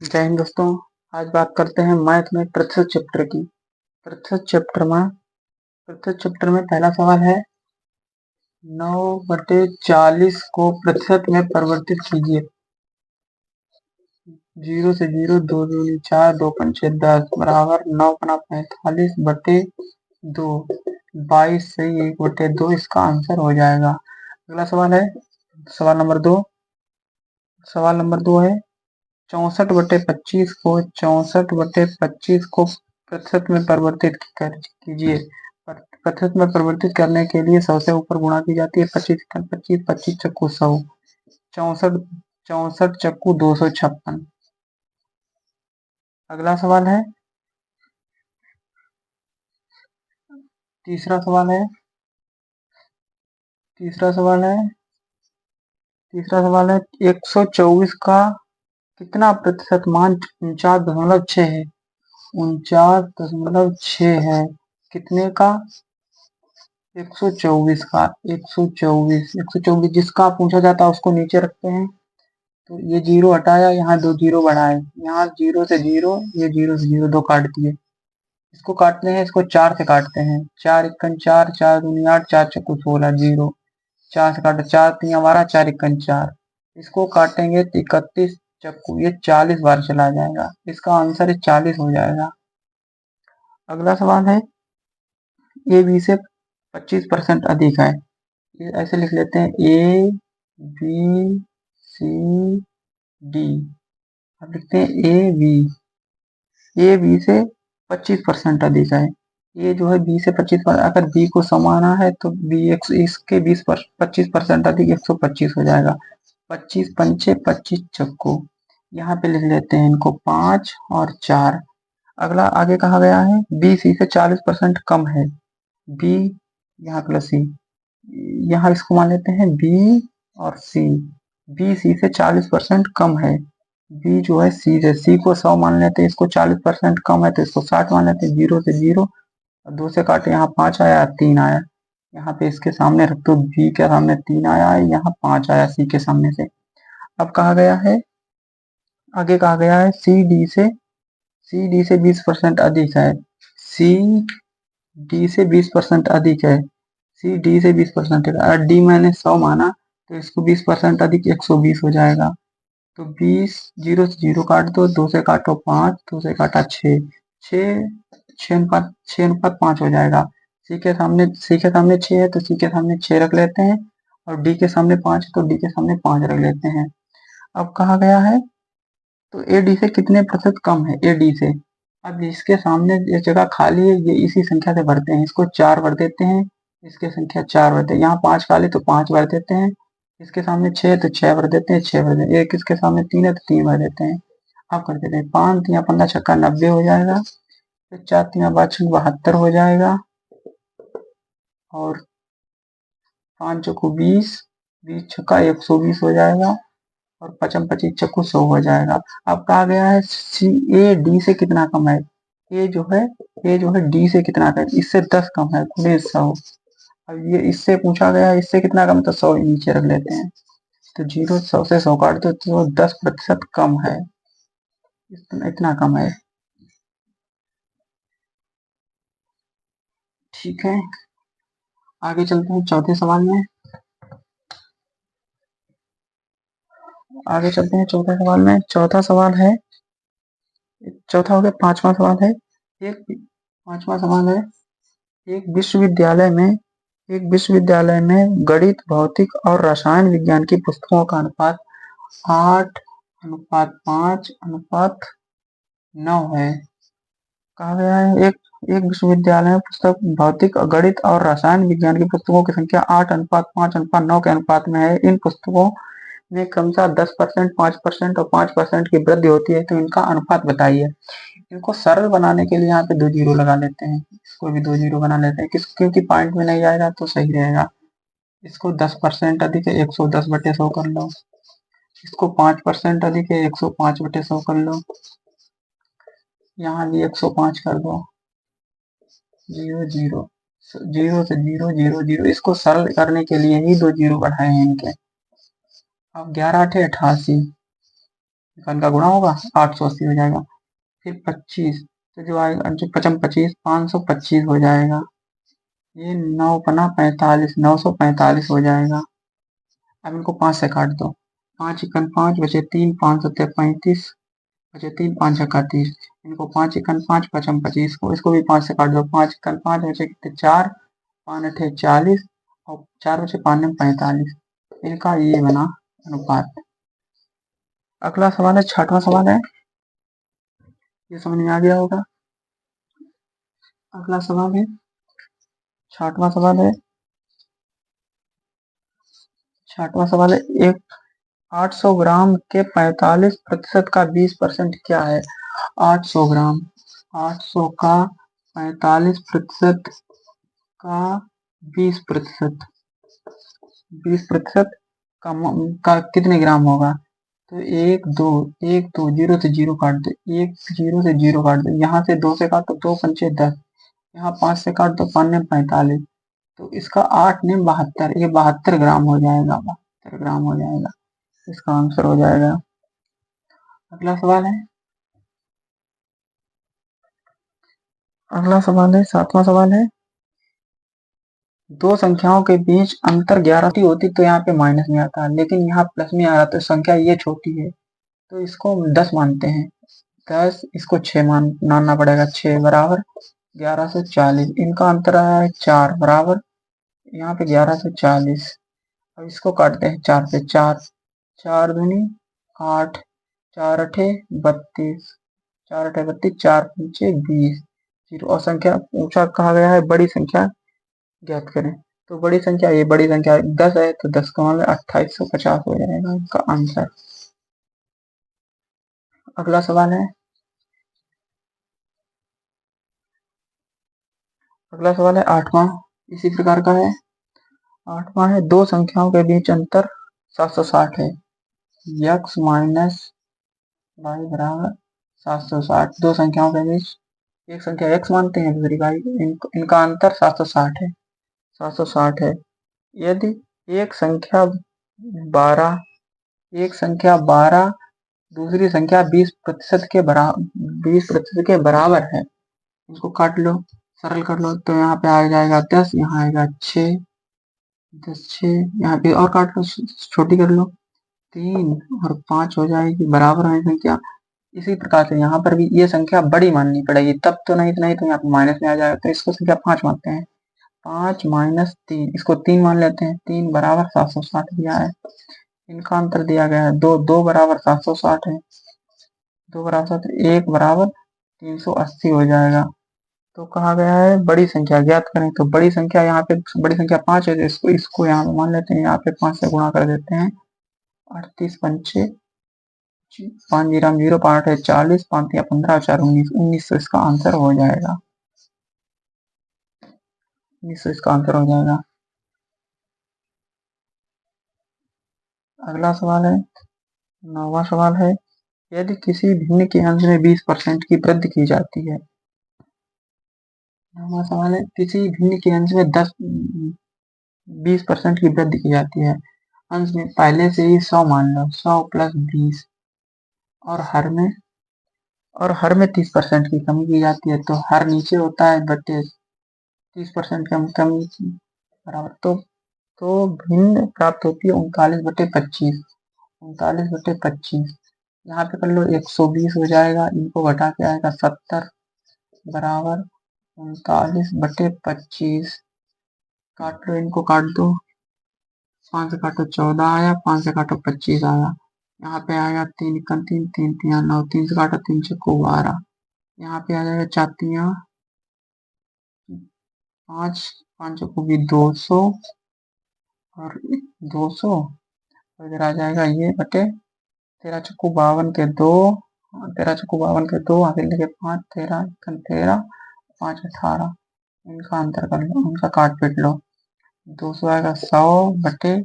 जय हिंद दोस्तों। आज बात करते हैं मैथ में प्रतिशत चैप्टर की। प्रतिशत चैप्टर में पहला सवाल है 9/40 को प्रतिशत में परिवर्तित कीजिए। 0 से 0, 2 दूनी 4, 2 पंचे 10 बराबर 9×45/2, 22 से 1/2 इसका आंसर हो जाएगा। अगला सवाल है सवाल नंबर 2। सवाल नंबर 2 है 64/25 को प्रतिशत में परिवर्तित कीजिए। प्रतिशत में परिवर्तित करने के लिए 100 से ऊपर गुणा की जाती है। 25 चक्कू 100, 64 चक्कू 256। अगला सवाल है तीसरा सवाल है तीसरा सवाल है 124 का कितना प्रतिशत मान 49.6 है। 49.6 है कितने का? 124 का। 124 जिसका पूछा जाता है उसको नीचे रखते हैं। तो ये 0 हटाया, यहाँ 2 0 बढ़ाए, यहाँ 0 से 0, ये 0 से 0 2 काट दिए। इसको काटते हैं, इसको 4 से काटते हैं। 4 1 4, 4 दूनी 8, 4 चक्कू 16, 0 4 से काटे, 4 3 12, 4 1 4। इसको काटेंगे तो 31 चक्कू, ये 40 बार चला जाएगा। इसका आंसर 40 हो जाएगा। अगला सवाल है ए बी से 25% अधिक है। ये ऐसे लिख लेते हैं ए बी सी डी। अब लिखते हैं ए बी से 25% अधिक है। ये जो है बी से 25%, अगर बी को समाना है तो बी इसके 25% अधिक 125 हो जाएगा। 25 पंचे 25 चक्कू, यहाँ पे लिख लेते हैं इनको 5 और 4। अगला आगे कहा गया है बी सी से 40% कम है। बी यहाँ प्लस सी, यहाँ इसको मान लेते हैं बी और सी। बी सी से 40% कम है। बी जो है सी से, सी को 100 मान लेते हैं, इसको 40% कम है तो इसको 60 मान लेते हैं। 0 से 0 और 2 से काटे, यहाँ 5 आया 3 आया, यहाँ पे इसके सामने रख दो। बी के सामने 3 आया है, यहाँ 5 आया सी के सामने से। अब कहा गया है आगे कहा गया है सी डी से 20% अधिक है। सी डी से 20% अधिक है। सी डी से 20% है। डी मैंने 100 माना तो इसको 20% अधिक 120 हो जाएगा। तो 20, 0 से 0 काट दो, 2 से काटो 5, 2 से काटा 6, 6:5 हो जाएगा। सी के सामने 6 है तो सी के सामने 6 रख लेते हैं, और डी के सामने 5 है तो डी के सामने 5 रख लेते हैं। अब कहा गया है तो ए डी से कितने प्रतिशत कम है। ए डी से, अब इसके सामने ये जगह खाली है, ये इसी संख्या से भरते हैं। इसको 4 भर देते हैं, इसके संख्या 4 भरते हैं। यहाँ 5 खाली तो 5 भर देते हैं। इसके सामने 6 है तो 6 भर देते हैं, 6 भर देते हैं। एक इसके सामने 3 है तो 3 भर देते हैं। अब कर देते हैं 5 3 15 छक्का 90 हो जाएगा। फिर 4 3 52 72 हो जाएगा, और 5 चौको 20, 20 छक्का 120 हो जाएगा, और 55 25 चक्कू 100 हो जाएगा। अब कहा गया है सी ए डी से कितना कम है। ए जो है डी से कितना कम है, इससे 10 कम है, गुणे 100। अब ये इससे पूछा गया है, इससे कितना कम, तो 100 नीचे रख लेते हैं। तो 0 100 से 100 काट दो तो 10% कम है, इतना कम है। ठीक है, आगे चलते हैं चौथे सवाल में। चौथा सवाल है चौथा हो गया। पांचवा सवाल है एक विश्वविद्यालय में गणित, भौतिक और रसायन विज्ञान की पुस्तकों का अनुपात 8:5:9 है। कहा गया है एक विश्वविद्यालय में पुस्तक भौतिक, गणित और रसायन विज्ञान की पुस्तकों की संख्या 8:5:9 के अनुपात में है। इन पुस्तकों में क्रमशः 10%, 5% और 5% की वृद्धि होती है, तो इनका अनुपात बताइए। इनको सरल बनाने के लिए यहाँ पे 2 जीरो लगा लेते हैं, इसको भी 2 जीरो बना लेते हैं, क्योंकि पॉइंट में नहीं आएगा तो सही रहेगा। इसको 10% अधिक है 110/100 कर लो। इसको 5% अधिक है 105/100 कर लो। यहाँ भी 105 कर दो। 0 0 0 से 0 0 0, इसको सरल करने के लिए ही 2 जीरो बढ़ाए हैं इनके। अब 11 8 88, इनका गुणा होगा 880 हो जाएगा। फिर 25, तो जो आएगा जो 25 525 हो जाएगा। ये 9×45 945 हो जाएगा। अब इनको 5 से काट दो, 5×1 5 बचे 3 5 सत्ते 35 बचे 3 5 छक्का 30। इनको 5×1 5 5 25 को इसको भी 5 से काट दो, 5×5 बचे कितने 4 5 8 40 और 4 बचे 5 9 45। इनका ये बना अनुपात। अगला सवाल है, छठवां सवाल है, ये समझ में आ गया होगा। अगला सवाल है, छठवां सवाल है, छठवां सवाल है, एक 800 ग्राम के 45% का 20% क्या है? 800 ग्राम, 800 का 45% का 20%, 20% का कितने ग्राम होगा? तो एक दो जीरो से जीरो काट दो, एक जीरो से जीरो काट दो, यहाँ से 2 से काटो 2 पंचे 10, यहाँ 5 से काट दो 5 ने 45, तो इसका 8 ने 72, ये 72 ग्राम हो जाएगा, 72 ग्राम हो जाएगा, इसका आंसर हो जाएगा। अगला सवाल है, अगला सवाल है, सातवां सवाल है, दो संख्याओं के बीच अंतर 11 की होती तो यहाँ पे माइनस में आता, लेकिन यहाँ प्लस में आ रहा, तो संख्या ये छोटी है तो इसको हम 10 मानते हैं, 10, इसको 6 मानना पड़ेगा, 6 बराबर 11 से 40, इनका अंतर आया है 4 बराबर यहाँ पे 11 से 40। अब इसको काटते हैं 4 से, 4 4 दूनी 8, 4 अठे 32, 4 अठे 32, 4 पंचे 20, जीरो। और संख्या पूछा कहा गया है बड़ी संख्या ज्ञात करें, तो बड़ी संख्या, ये बड़ी संख्या 10 है तो 10 का मान 2850 हो जाएगा इसका आंसर। अगला सवाल है, अगला सवाल है आठवां, इसी प्रकार का है। आठवां है, दो संख्याओं के बीच अंतर 760 है, x माइनस वाई बराबर 760। दो संख्याओं के बीच एक संख्या x मानते हैं, दूसरी y, इनका अंतर 760 है, 760 है। यदि एक संख्या 12, एक संख्या 12 दूसरी संख्या 20% के बराबर, 20% के बराबर है, इसको काट लो, सरल कर लो, तो यहाँ पे आ जाएगा 10, यहाँ आएगा 6, 10 6, यहाँ पे और काट लो, छोटी कर लो, 3 और 5 हो जाएगी बराबर है संख्या। इसी प्रकार से यहाँ पर भी ये संख्या बड़ी माननी पड़ेगी, तब तो नहीं तो नहीं तो यहाँ पे माइनस में आ जाएगा, तो इसको संख्या 5 मानते हैं, 5 माइनस 3, इसको 3 मान लेते हैं, 3 बराबर 760 दिया है। इनका अंतर दिया गया है 2, 2 बराबर 760 है, 2 बराबर 7, 1 बराबर 380 हो जाएगा। तो कहा गया है बड़ी संख्या ज्ञात करें, तो बड़ी संख्या यहाँ पे बड़ी संख्या 5 है, तो इसको यहाँ पे मान लेते हैं, यहाँ पे 5 से गुणा कर देते हैं, 38 पंचे 5 जीरो 0, 5 है 40, 5 या 15, 4 19, 1900 इसका आंसर हो जाएगा, 1900 इसका आंसर हो जाएगा। अगला सवाल है, 9वां सवाल है, यदि किसी भिन्न के अंश में 20% की वृद्धि की जाती है, 9वां सवाल है, किसी भिन्न के अंश में 20% की वृद्धि की जाती है, अंश में पहले से ही 100 मान लो, 100 प्लस 20, और हर में 30% की कमी की जाती है, तो हर नीचे होता है बटे 30% कमी बराबर, तो भिन्न प्राप्त होती है 39/25, 39/25, यहाँ पे कर लो 120 हो जाएगा, इनको घटा के आएगा 70 बराबर 39/25, काट लो, इनको काट दो, 5 से काटो 14 आया, 5 से काटो 25 आया, यहाँ पे आएगा 3 1 3 3 3 9, 3 से काटो 3 6 12, यहाँ पे आ जाएगा 4 3 5, 5 भी 200 और 200, इधर आ जाएगा ये बटे 13 चक्कू 52 के 2, 13 चक्कू 52 के 2, आगे लेके 5, 13 13, 5 18, इनका अंतर कर लो, उनका काट पीट लो, 200 आएगा 100 बटे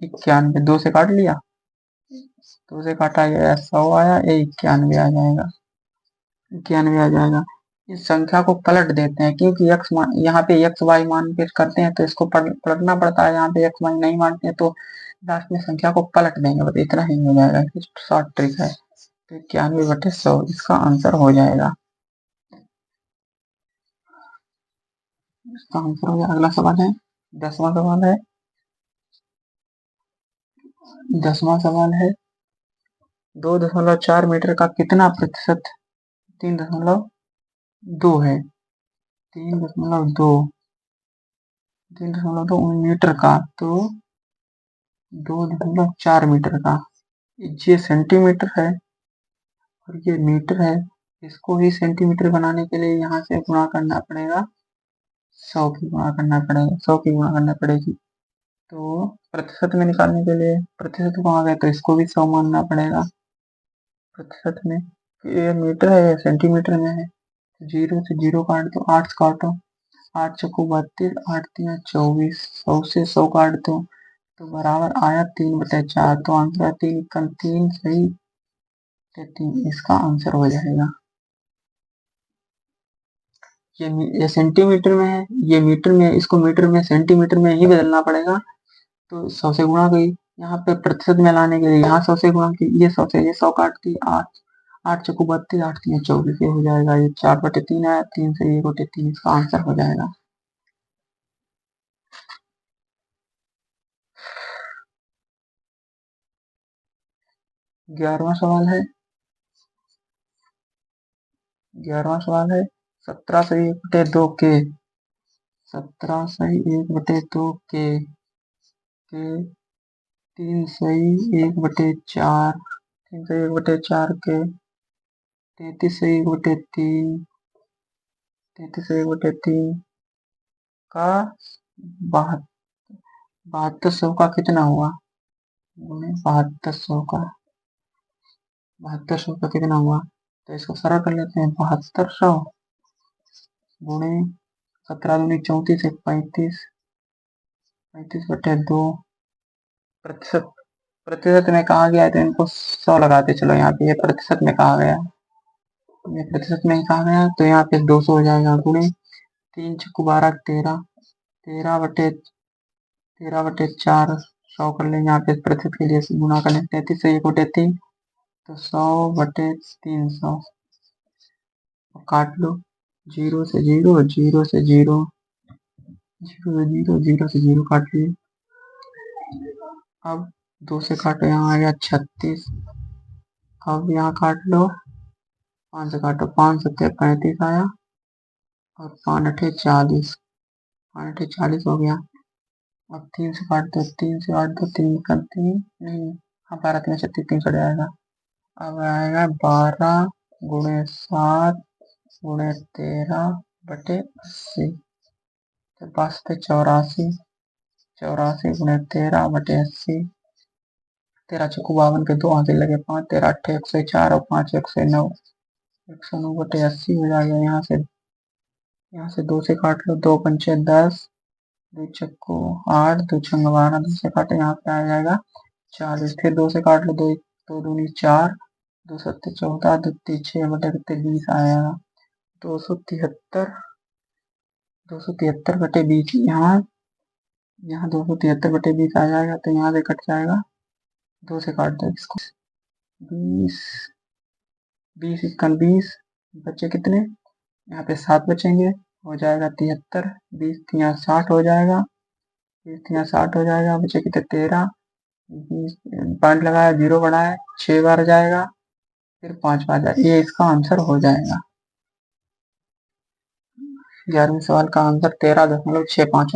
91, 2 से काट लिया, 2 से काटा गया 100 आया, ये 91 आ जाएगा, 91 आ जाएगा। इस संख्या को पलट देते हैं, क्योंकि यहाँ पे x y मान के करते हैं तो इसको पलटना पड़ता है, यहाँ पे x y नहीं मानते हैं तो लास्ट में संख्या को पलट देंगे, बस इतना ही हो जाएगा, शॉर्ट ट्रिक है। तो 91/100 इसका आंसर हो जाएगा। इसका आंसर हो जाएगा। अगला सवाल है 10वां सवाल है। 10वां सवाल है 2.4 मीटर का कितना प्रतिशत 3.2 है। 3.2 मीटर का, तो 2.4 मीटर का, ये सेंटीमीटर है और ये मीटर है। इसको ही सेंटीमीटर बनाने के लिए यहाँ से गुणा करना पड़ेगा, 100 की गुणा करना पड़ेगा, 100 की गुणा करना पड़ेगी। तो प्रतिशत में निकालने के लिए प्रतिशत को आ गए तो इसको भी 100 मानना पड़ेगा प्रतिशत में। ये मीटर है, ये सेंटीमीटर में है। 0 से 0 काट दो, 8 से काटो, 8 चौको 32, 8 तिया 24, 100 से 100 काट दो तो बराबर आया 3/4। तो आंसर 3 सही 3, इसका आंसर हो जाएगा। ये सेंटीमीटर में है, ये मीटर में, इसको मीटर में सेंटीमीटर में ही बदलना पड़ेगा। तो 100 से गुणा गई, यहाँ पे प्रतिशत में लाने के लिए यहाँ 100 से गुणा की, ये 100 से ये 100 काट दी, 8 8 चौको 32, 8 तिया 24, ये हो जाएगा, ये 4/3 आया, 3 से 1/3, इसका आंसर हो जाएगा। 11वां सवाल है। 11वां सवाल है 17 से 1/2 के, 17 से 1/2 के 3 से 1/4, 3 से 1/4 के 33 से 1/3, 33 से 1/3 का 7200 का कितना हुआ, 7200 का, 7200 का कितना हुआ। तो इसको सरल कर लेते हैं, 7200 गुणे 17 दूनी 34, 35, 35/2 प्रतिशत। प्रतिशत में कहा गया है तो इनको 100 लगाते चलो, यहाँ पे ये प्रतिशत में कहा गया, ये प्रतिशत में ही कहा गया तो यहाँ पे 200 हो जाएगा, गुणे 3 चौको 12, 13, 13/4, 100 कर लेंगे, यहाँ पे प्रतिशत के लिए गुणा कर लेंगे, 33 से 1/3 तो 100/300 काट लो, 0 से 0, 0 से 0, 0 से 0, 0 से 0 काट लिए। अब 2 से काटो, यहाँ आ गया 36। अब यहाँ काट लो, 5 से काटो, 5 7 35 आया और 5 8 40, 5 8 40 हो गया। अब 3 से काट दो, 3 से काट दो, 3 का 3 नहीं, हाँ 12 3 36, 3 कट जाएगा। अब आएगा 12 गुणे 7 गुणे 13/80, तो बस 84, 84 गुणे 13/80, 13 चौको 52 के 2 हाथ लगे 5, 13 8 104 और 5 109, 109/80 हो जाएगा। यहाँ से 2 से काट लो, 2 पंचे 10, 2 चक्को 8, 2 छंग 12, 2 से काटे, यहाँ पे आ जाएगा 40। फिर 2 से काट लो, 2 2 दूनी 4, 2 सत्ते 14, 2 तीन 6/20 आएगा, 273, 273/20, यहाँ 273/20 आ जाएगा, तो यहाँ से कट जाएगा, 2 से काट दो इसको, 20, 20 इक्कन 20, बच्चे कितने, यहाँ पे 7 बचेंगे, हो जाएगा 73, 20 तिया 60 हो जाएगा, 20 तिया 60 हो जाएगा, बचे कितने 13, 20 पॉइंट लगाया, 0 बढ़ाया, 6 बार जाएगा, फिर 5 बार जाएगा, ये इसका आंसर हो जाएगा। 11वें सवाल का आंसर 13.65